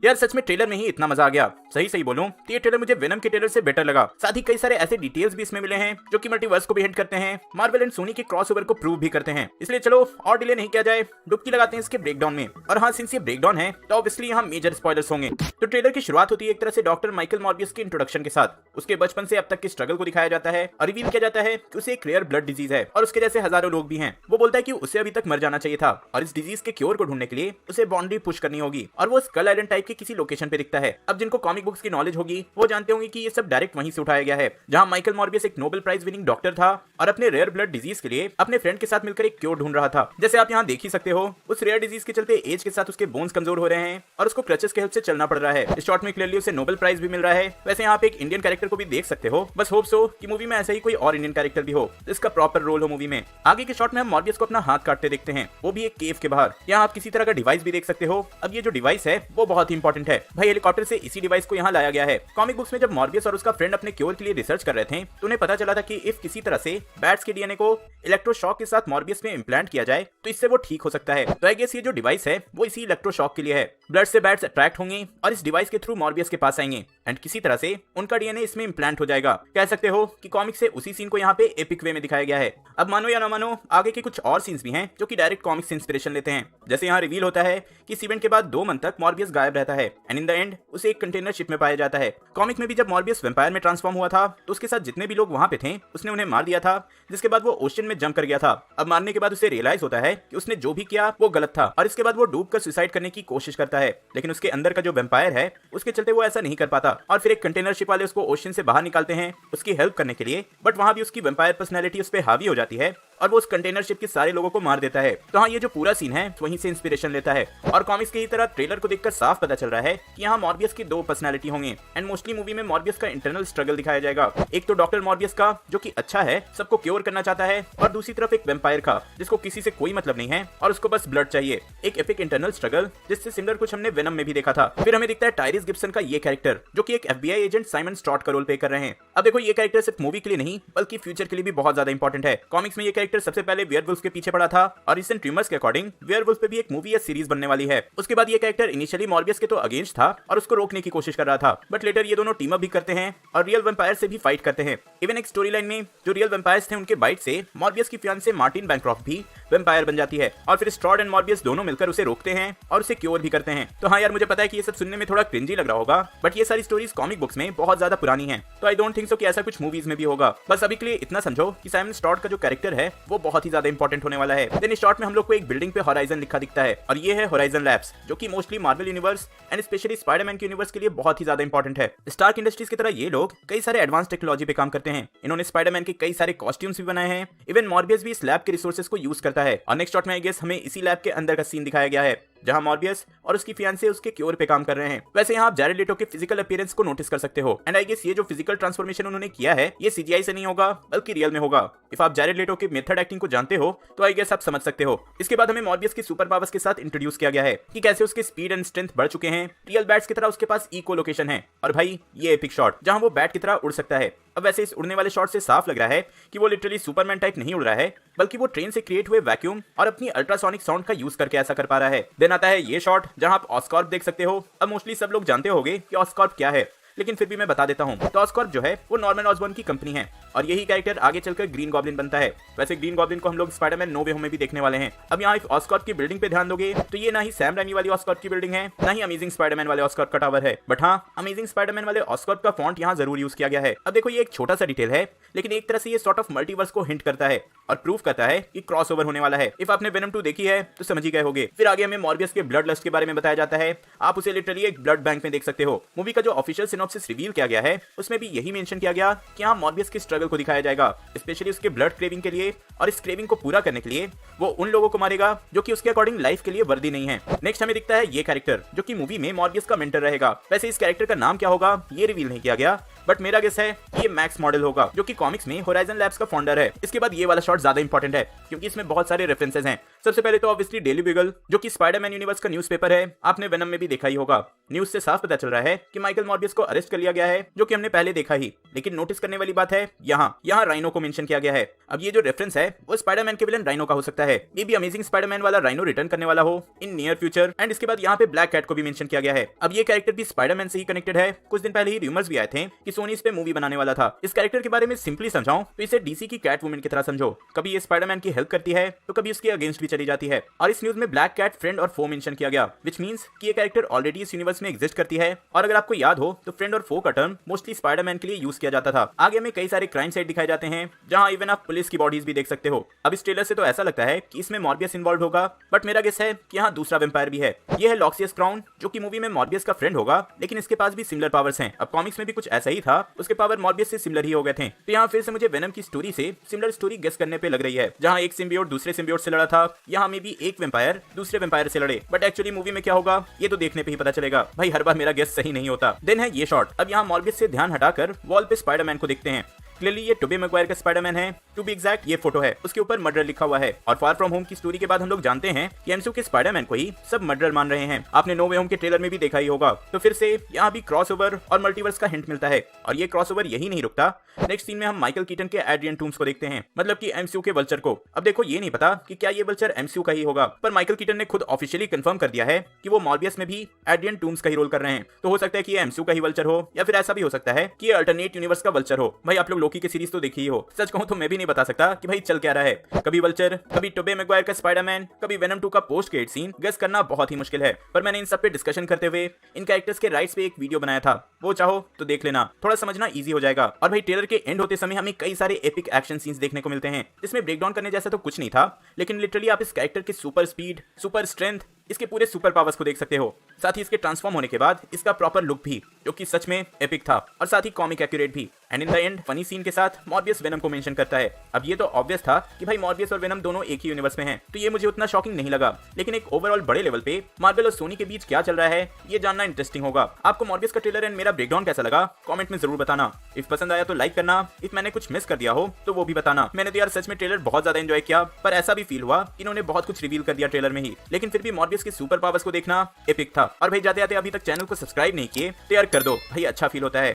यार सच में ट्रेलर में ही इतना मजा आ गया। सही सही बोलूं तो ये ट्रेलर मुझे वेनम के ट्रेलर से बेटर लगा। साथ ही कई सारे ऐसे डिटेल्स भी इसमें मिले हैं जो कि मल्टीवर्स को भी हिंट करते हैं, मार्वल एंड सोनी के क्रॉसओवर को प्रूव भी करते हैं। इसलिए चलो और डिले नहीं किया जाए, डुबकी लगाते हैं इसके ब्रेकडाउन में। और हाँ, सिंस ये ब्रेकडाउन है तो ऑब्वियसली यहाँ मेजर स्पॉयलर्स होंगे। तो ट्रेलर की शुरुआत होती है एक तरह से डॉक्टर माइकल मॉर्बियस के इंट्रोडक्शन के साथ। उसके बचपन से अब तक के स्ट्रगल को दिखाया जाता है और रिवील किया जाता है कि उसे एक रेयर ब्लड डिजीज है और उसके जैसे हजारों लोग भी हैं। वो बोलता है कि उसे अभी तक मर जाना चाहिए था और इस डिजीज के क्योर को ढूंढने के लिए उसे बाउंड्री पुश करनी होगी और वो स्कल आइलैंड टाइप के किसी लोकेशन पे दिखता है। अब जिनको कॉमिक बुक्स की नॉलेज होगी वो जानते होंगे कि ये सब डायरेक्ट वहीं से उठाया गया है जहां माइकल मॉर्बियस एक नोबेल प्राइज विनिंग डॉक्टर था और अपने रेयर ब्लड डिजीज के लिए अपने फ्रेंड के साथ मिलकर एक क्योर ढूंढ रहा था। जैसे आप यहाँ देख ही सकते हो, उस रेयर डिजीज के चलते एज के साथ उसके बोन्स कमजोर हो रहे हैं और उसको क्रचेस के हेल्प से चलना पड़ रहा है। इस शॉट में क्लियरली उसे नोबेल प्राइज भी मिल रहा है। वैसे यहाँ पे एक इंडियन कैरेक्टर को भी देख सकते हो। बस होप सो कि मूवी में ऐसा ही कोई और इंडियन कैरेक्टर भी हो जिसका प्रॉपर रोल हो मूवी में। आगे के शॉट में हम मॉर्बियस को अपना हाथ काटते देखते हैं, वो भी एक केव के बाहर। यहाँ आप किसी तरह का डिवाइस भी देख सकते हो। अब ये जो डिवाइस है वो बहुत ही इंपॉर्टेंट है भाई। हेलीकॉप्टर से इसी डिवाइस को यहाँ लाया गया है। कॉमिक बुक्स में जब मॉर्बियस और उसका फ्रेंड अपने क्योर के लिए रिसर्च कर रहे थे तो उन्हें पता चला था कि इफ किसी तरह से बैट्स के डीएनए को इलेक्ट्रोशॉक के साथ मॉर्बियस में इम्प्लांट किया जाए तो इससे वो ठीक हो सकता है। तो आई गेस ये जो डिवाइस है वो इसी इलेक्ट्रोशॉक के लिए है। ब्लड से बैट्स अट्रैक्ट होंगे और इस डिवाइस के थ्रू मॉर्बियस के पास आएंगे एंड किसी तरह से उनका डीएनए इसमें इम्प्लांट हो जाएगा। कह सकते हो कि कॉमिक से उसी सीन को यहाँ पे एपिक वे में दिखाया गया है। अब मानो या ना मानो, आगे के कुछ और सीन्स भी हैं जो कि डायरेक्ट कॉमिक से इंस्पिरेशन लेते हैं। जैसे यहाँ रिवील होता है कि इस इवेंट के बाद 2 मंथ तक मॉर्बियस गायब रहता है एंड इन द एंड उसे एक कंटेनर शिप में पाया जाता है। कॉमिक में भी जब मॉर्बियस वैम्पायर में ट्रांसफॉर्म हुआ था तो उसके साथ जितने भी लोग वहां पे थे उसने उन्हें मार दिया था, जिसके बाद वो ओशन में जंप कर गया था। अब मारने के बाद उसे रियलाइज होता है कि उसने जो भी किया वो गलत था और इसके बाद वो डूब कर सुसाइड करने की कोशिश करता है, लेकिन उसके अंदर का जो वैम्पायर है उसके चलते वो ऐसा नहीं कर पाता और फिर एक कंटेनर शिप वाले उसको ओशन से बाहर निकालते हैं उसकी हेल्प करने के लिए। बट वहां भी उसकी वैम्पायर पर्सनैलिटी उस पर हावी हो जाती है और वो उस कंटेनर शिप के सारे लोगों को मार देता है। तो हाँ, ये जो पूरा सीन है वहीं से इंस्पिरेशन लेता है और कॉमिक्स की ही तरह ट्रेलर को देखकर साफ पता चल रहा है कि यहाँ मॉर्बियस की 2 पर्सनैलिटी होंगे एंड मोस्टली मूवी में मॉर्बियस का इंटरनल स्ट्रगल दिखाया जाएगा। एक तो डॉक्टर मॉर्बियस का जो कि अच्छा है, सबको क्योर करना चाहता है, और दूसरी तरफ एक वैम्पायर का जिसको किसी से कोई मतलब नहीं है और उसको बस ब्लड चाहिए। एक एपिक इंटरनल स्ट्रगल जिससे सिमिलर कुछ हमने वेनम में भी देखा था। फिर हमें दिखता है टायरिस गिब्सन का ये कैरेक्टर जो कि एक एफबीआई एजेंट साइमन स्ट्रॉट का रोल प्ले कर रहे हैं। अब देखो, ये कैरेक्टर सिर्फ मूवी के लिए नहीं बल्कि फ्यूचर के लिए भी बहुत ज्यादा इंपॉर्टेंट है। कॉमिक्स में ये कैरेक्टर सबसे पहले वेयरवुल्फ के पीछे पड़ा था और रिसेंट रूमर्स के अकॉर्डिंग वेयरवुल्फ पे भी एक मूवी या सीरीज बनने वाली है। उसके बाद ये कैरेक्टर इनिशियली मॉर्बियस के तो अगेंस्ट था और उसको रोकने की कोशिश कर रहा था, बट लेटर ये दोनों टीम अप भी करते हैं और रियल वैम्पायर से भी फाइट करते हैं। इवन एक स्टोरी लाइन में जो रियल वैम्पायर्स थे उनके बाइट से मॉर्बियस की फियांसे मार्टिन बैंक्रॉफ्ट भी वैम्पायर बन जाती है और फिर स्ट्रॉड एंड मॉर्बियस दोनों मिलकर उसे रोकते हैं और उसे क्योर भी करते हैं। तो हाँ यार, मुझे पता है कि ये सब सुनने में थोड़ा क्रिंजी लग रहा होगा, बट ये सारी स्टोरीज कॉमिक बुक्स में बहुत ज्यादा पुरानी हैं, तो आई डोंट थिंक सो कि ऐसा कुछ मूवीज में भी होगा। बस अभी के लिए इतना समझो कि साइमन स्ट्रॉट का जो कैरेक्टर है वो बहुत ही ज्यादा इंपॉर्टेंट होने वाला है। देन इस शॉट में हम लोग को एक बिल्डिंग पे होराइजन लिखा दिखता है और ये है होराइजन लैब्स जो कि mostly Marvel universe and specially Spiderman के यूनिवर्स के लिए बहुत ही ज्यादा इंपॉर्टेंट है। स्टार्क इंडस्ट्रीज की तरह ये लोग कई सारे एडवांस टेक्नोलॉजी पे काम करते हैं। इन्होंने स्पाइडरमैन के कई सारे कॉस्ट्यूम्स भी बनाए हैं। इवन मॉर्बियस भी इस लैब के रिसोर्सेज को यूज करता है और नेक्स्ट शॉट में आई गेस हमें इसी लैब के अंदर का सीन दिखाया गया है जहां मॉर्बियस और उसकी फियांसे उसके क्योर पे काम कर रहे हैं। वैसे यहाँ आप जैरेड लेटो के फिजिकल अपीयरेंस को नोटिस कर सकते हो एंड आई गेस ये जो फिजिकल ट्रांसफॉर्मेशन उन्होंने किया है ये सीजीआई से नहीं होगा बल्कि रियल में होगा। इफ आप जैरेड लेटो के मेथड एक्टिंग को जानते हो तो आई गेस आप समझ सकते हो। इसके बाद हमें मॉर्बियस की सुपर पावर्स के साथ इंट्रोड्यूस किया गया है कि कैसे उसके स्पीड एंड स्ट्रेंथ बढ़ चुके हैं। रियल बैट्स की तरह उसके पास इको लोकेशन है और भाई ये एपिक शॉट जहां वो बैट की तरह उड़ सकता है। अब वैसे इस उड़ने वाले शॉट से साफ लग रहा है कि वो लिटरली सुपरमैन टाइप नहीं उड़ रहा है बल्कि वो ट्रेन से क्रिएट हुए वैक्यूम और अपनी अल्ट्रासोनिक साउंड का यूज करके ऐसा कर पा रहा है। देन आता है ये शॉट जहां आप ऑस्कॉर्प देख सकते हो। अब मोस्टली सब लोग जानते होंगे कि ऑस्कॉर्प क्या है, लेकिन फिर भी मैं बता देता हूँ। तो ऑस्कॉर्प जो है वो नॉर्मन ऑसबॉर्न की कंपनी है और यही कैरेक्टर आगे चलकर ग्रीन गॉब्लिन बनता है। वैसे ग्रीन गॉब्लिन को हम लोग स्पाइडरमैन नो वे होम में भी देखने वाले हैं। अब यहाँ ऑस्कॉर्प की बिल्डिंग पे ध्यान दोगे तो ये ना ही सैम रैमी वाली ऑस्कॉर्प की बिल्डिंग है ना ही अमेजिंग स्पाइडरमैन वाले ऑस्कॉर्प का टावर है, बट हाँ, अमेजिंग स्पाइडरमैन वाले ऑस्कॉर्प का फॉन्ट यहाँ जरूर यूज किया गया है। अब देखो, ये एक छोटा सा डिटेल है लेकिन एक तरह से ये सॉर्ट ऑफ मल्टीवर्स को हिंट करता है और प्रूव करता है कि क्रॉसओवर होने वाला है। इफ आपने वेनम 2 देखी है तो समझ ही गए होंगे। फिर आगे हमें मॉर्बियस के ब्लड लस्ट के बारे में बताया जाता है। आप उसे लिटरली एक ब्लड बैंक में देख सकते हो। मूवी का जो ऑफिशियल सिनॉप्सिस रिवील किया गया है उसमें भी यही मेंशन किया गया कि यहाँ मॉर्बियस की स्ट्रगल को दिखाया जाएगा, स्पेशली उसके ब्लड क्रेविंग के लिए, और इस क्रेविंग को पूरा करने के लिए वो उन लोगों को मारेगा जो कि उसके अकॉर्डिंग लाइफ के लिए वर्दी नहीं है। नेक्स्ट हमें दिखता है ये कैरेक्टर जो कि मूवी में मॉर्बियस का मेंटर रहेगा। वैसे इस कैरेक्टर का नाम क्या होगा ये रिवील नहीं किया गया, बट मेरा गेस है कि ये मैक्स मॉडल होगा जो कि कॉमिक्स में होराइजन लैब्स का फाउंडर है। इसके बाद ये वाला शॉट ज्यादा इंपॉर्टेंट है क्योंकि इसमें बहुत सारे रेफरेंसेस हैं। सबसे पहले तो ऑब्वियसली डेली बिगल, जो कि स्पाइडरमैन यूनिवर्स का न्यूज़पेपर है, आपने वेनम में भी देखा ही होगा। न्यूज से साफ पता चल रहा है कि माइकल मॉर्बियस को अरेस्ट कर लिया गया है, जो कि हमने पहले देखा ही। लेकिन नोटिस करने वाली बात है, यहाँ राइनो को मेंशन किया गया है। अब ये जो रेफरेंस है वो स्पाइडरमैन के विलन राइनो का हो सकता है। मे बी अमेजिंग स्पाइडरमैन वाला राइनो रिटर्न करने वाला हो इन नियर फ्यूचर। एंड इसके बाद यहाँ पे ब्लैक कैट को भी मेंशन किया गया है। अब ये कैरेक्टर भी स्पाइडरमैन से ही कनेक्टेड है। कुछ दिन पहले ही रूमर्स भी आए थे कि सोनी इस पे मूवी बनाने वाला था। इस कैरेक्टर के बारे में सिंपली समझाऊं तो इसे डीसी की कैट वुमन की तरह समझो। कभी ये स्पाइडरमैन की हेल्प करती है तो कभी उसके अगेंस्ट भी चली जाती है। और इस न्यूज में ब्लैक कैट फ्रेंड और फो मेंशन किया गया, विच मींस कि ये कैरेक्टर ऑलरेडी इस यूनिवर्स में एग्जिस्ट करती है। और अगर आपको याद हो तो फ्रेंड और फो का टर्म मोस्टली स्पाइडरमैन के लिए यूज किया जाता था। आगे में कई सारे क्राइम साइट दिखाए जाते हैं, जहां इवन आप पुलिस की बॉडीज भी देख सकते हो। अब इस ट्रेलर से तो ऐसा लगता है कि इसमें मॉर्बियस इन्वॉल्व होगा, बट मेरा गेस है कि यहाँ दूसरा वेम्पायर भी है। ये है लॉक्सियस क्राउन, जो कि मूवी में मॉर्बियस का फ्रेंड होगा, लेकिन इसके पास भी सिमिलर पावर्स हैं। अब कॉमिक्स में भी कुछ ऐसा ही था, उसके पावर मॉर्बियस से सिमिलर ही हो गए थे। तो यहाँ फिर से मुझे वेनम की स्टोरी से सिमिलर स्टोरी गेस करने पे लग रही है। जहाँ एक सिम्बियोट दूसरे सिम्बियोट से लड़ा था, यहाँ में भी एक वेम्पायर दूसरे वेम्पायर से लड़े। बट एक्चुअली मूवी में क्या होगा ये तो देखने पे ही पता चलेगा। भाई हर बार मेरा गेस सही नहीं होता। देन है ये शॉट। अब यहाँ मॉर्बियस से ध्यान हटाकर वॉल पे स्पाइडरमैन को देखते हैं। क्लियरली ये टोबी मैगवायर का स्पाइडरमैन है। टू बी एग्जैक्ट ये फोटो है, उसके ऊपर मर्डर लिखा हुआ है। और फार फ्रॉम होम की स्टोरी के बाद हम लोग जानते हैं कि एमसीयू के स्पाइडरमैन को ही सब मर्डर मान रहे हैं। आपने नो वे होम के ट्रेलर में भी देखा ही होगा। तो फिर से यहाँ भी क्रॉसओवर और मल्टीवर्स का हिंट मिलता है। और ये क्रॉसओवर यही नहीं रुकता। नेक्स्ट सीन में हम माइकल कीटन के एड्रियन टूम्स को देखते हैं, मतलब कि एमसीयू के वल्चर को। अब देखो ये नहीं पता कि क्या ये वल्चर एमसीयू का ही होगा, पर माइकल कीटन ने खुद ऑफिशियली कंफर्म कर दिया है कि वो मॉर्बियस में भी एड्रियन टूम्स का ही रोल कर रहे हैं। तो हो सकता है कि ये एमसीयू का ही वल्चर हो, या फिर ऐसा भी हो सकता है कि ये अल्टरनेट यूनिवर्स का वल्चर हो। भाई आप लोग लोकी की सीरीज तो देखी ही हो। सच कहूं तो मैं भी नहीं बता सकता कि भाई चल क्या रहा है। कभी वल्चर, कभी टोबी मैगवायर का स्पाइडरमैन, कभी वेनम 2 का पोस्ट क्रेडिट सीन। गेस करना बहुत ही मुश्किल है, पर मैंने इन सब पे डिस्कशन करते हुए इन कैरेक्टर्स के राइट्स पे एक वीडियो बनाया था। वो चाहो तो देख लेना, थोड़ा समझना इजी हो जाएगा। और भाई ट्रेलर के एंड होते समय हमें कई सारे एपिक एक्शन सीन्स देखने को मिलते हैं, जिसमें ब्रेकडाउन करने जैसा तो कुछ नहीं था, लेकिन लिटरली आप इस कैरेक्टर की सुपर स्पीड, सुपर स्ट्रेंथ, इसके पूरे सुपर पावर्स को देख सकते हो। साथ ही इसके ट्रांसफॉर्म होने के बाद इसका प्रॉपर लुक भी, जो कि सच में एपिक था, और साथ ही कॉमिक एक्यूरेट भी। And in the end funny scene के साथ मॉर्बियस वेनम को मेंशन करता है। अब ये तो ऑब्वियस था कि भाई मॉर्बियस और वेनम दोनों एक ही यूनिवर्स में हैं, तो ये मुझे उतना शॉकिंग नहीं लगा। लेकिन एक ओवरऑल बड़े लेवल पे मार्वल और सोनी के बीच क्या चल रहा है ये जानना इंटरेस्टिंग होगा। आपको मॉर्बियस का ट्रेलर एंड मेरा ब्रेकडाउन कैसा लगा कमेंट में जरूर बताना। इफ पसंद आया तो लाइक करना, इफ मैंने कुछ मिस कर दिया हो तो वो भी बताना। मैंने तो यार सच में ट्रेलर बहुत ज्यादा एंजॉय किया, पर ऐसा भी फील हुआ कि इन्होंने बहुत कुछ रिवील कर दिया ट्रेलर में ही। लेकिन फिर भी मॉर्बियस की सुपर पावर्स को देखना एपिक था। और भाई जाते जाते अभी तक चैनल को सब्सक्राइब नहीं किए तो यार कर दो भाई, अच्छा फील होता है।